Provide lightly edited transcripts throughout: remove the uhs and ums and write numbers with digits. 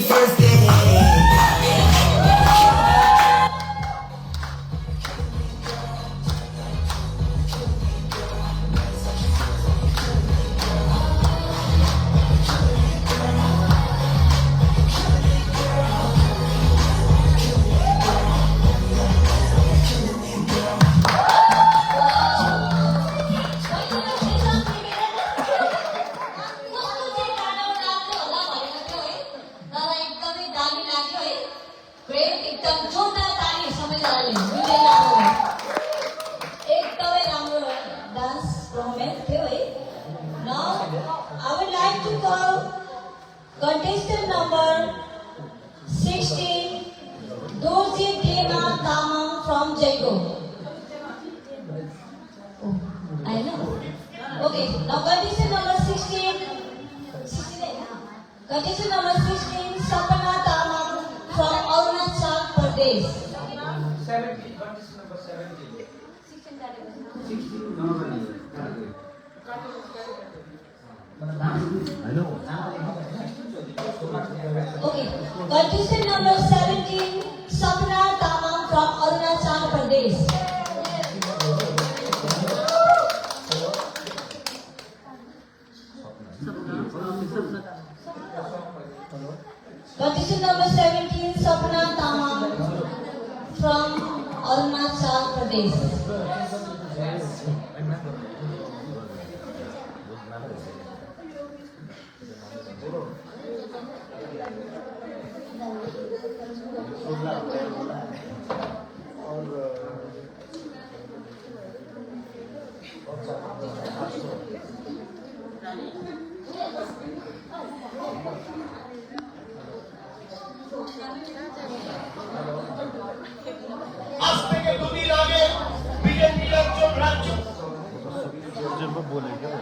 first day. Contestant number 16, Dorje Dema Tamang from Jaipur. Oh, I know. Okay, now contestant number 16. Contestant number 16, Sapna Tamang from Arunachal Pradesh. 17, contestant number 17. 16 normally. I know. Okay, contestant number 17, Sapna Tamang from Arunachal Pradesh. Contestant number 17, Sapna Tamang from Arunachal Pradesh. আজ থেকে দুদিন আগে বিজেপির একজন রাজ্য बोले क्या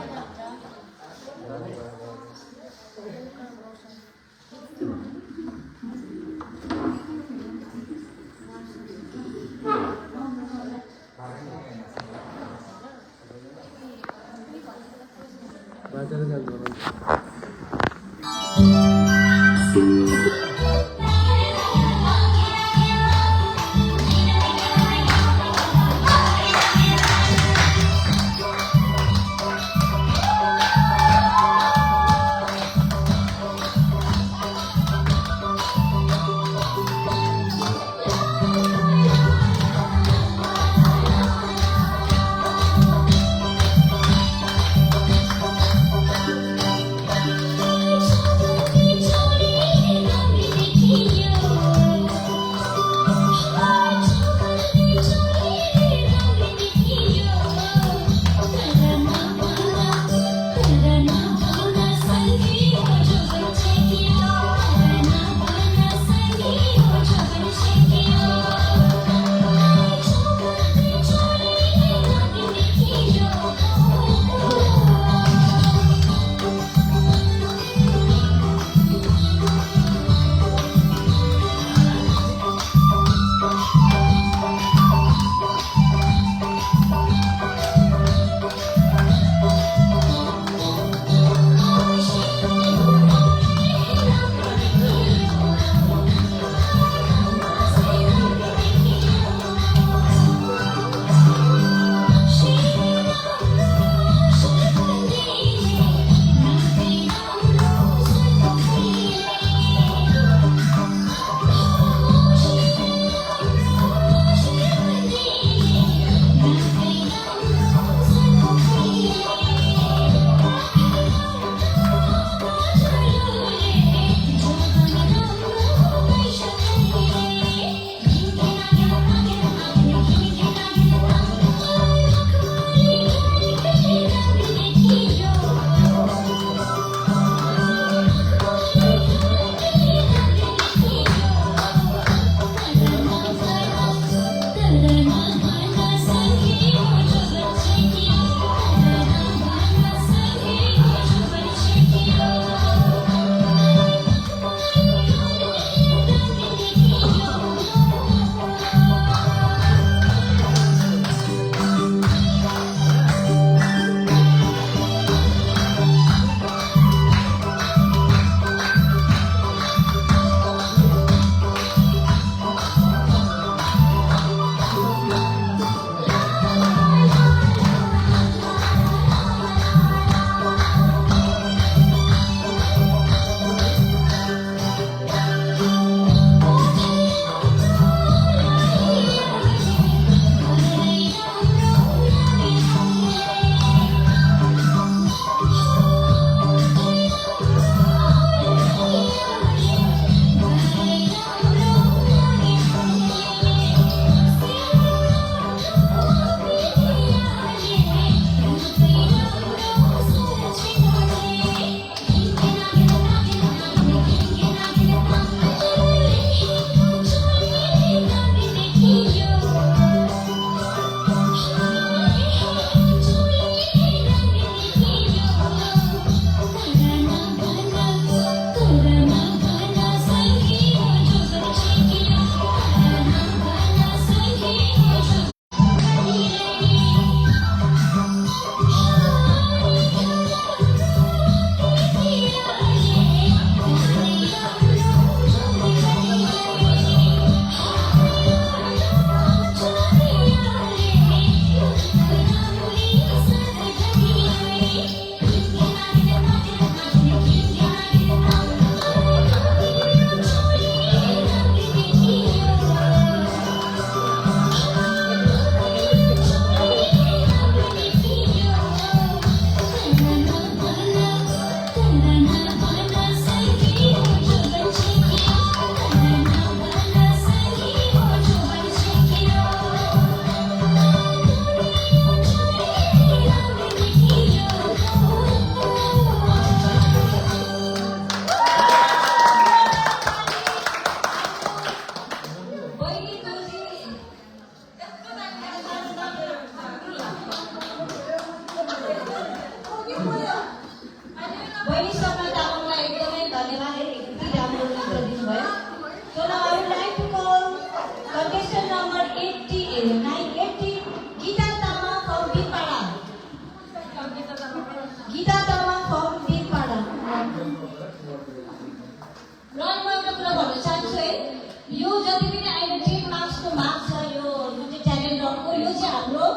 जति पनि अहिले 10 मार्क्सको मार्क्स छ यो जुन चाहिँ ट्यालेन्ट राउन्डको यो चाहिँ हाम्रो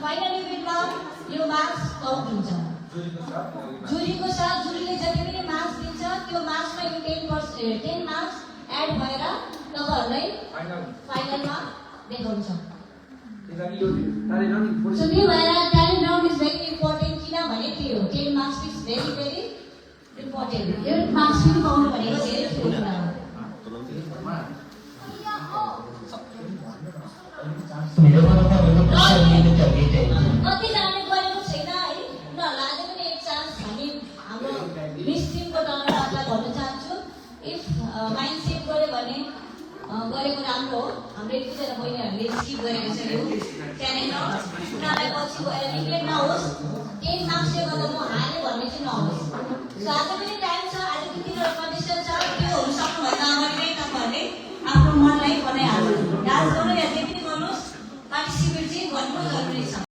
फाइनल इभेन्टमा यो मार्क्स काउन्ट हुन्छ। जुरीको साथ जुरीले जति पनि मार्क्स दिन्छ त्यो मार्क्समा यो 10 मार्क्स एड भएर तपाईँहरूलाई फाइनलमा देखाउँछ। So त्यही भएर talent round is very important किनभने त्यही हो 10 marks is very very important. Yo marks पनि पाउनु भनेको धेरै ठुलो कुरा हो। कतिजनाले गरेको छैन है उनीहरूलाई अझै पनि एक चान्स हाम्रो मिस टिमको तर्फबाट भन्न चाहन्छु इफ माइन्ड सेट गऱ्यो भने गरेको राम्रो हो। हाम्रो एक दुईजना बहिनीहरूले स्किप गरेको छ यो ट्यालेन्ट राउन्ड उनीहरूलाई पछि गएर रिग्रेट नहोस् 10 मार्क्सले गर्दा म हारेँ भन्ने चाहिँ नहोस्। सो आज पनि टाइम छ आज 3 कन्डिसन छ त्योहरू सक्नुभन्दा अगाडि नै तपाईँहरूले आफ्नो मनलाई बनाइहाल्नु डान्स गर्नु या जे पनि गर्नुहोस् पार्टिसिपेट चाहिँ गर्नु जरुरी छ।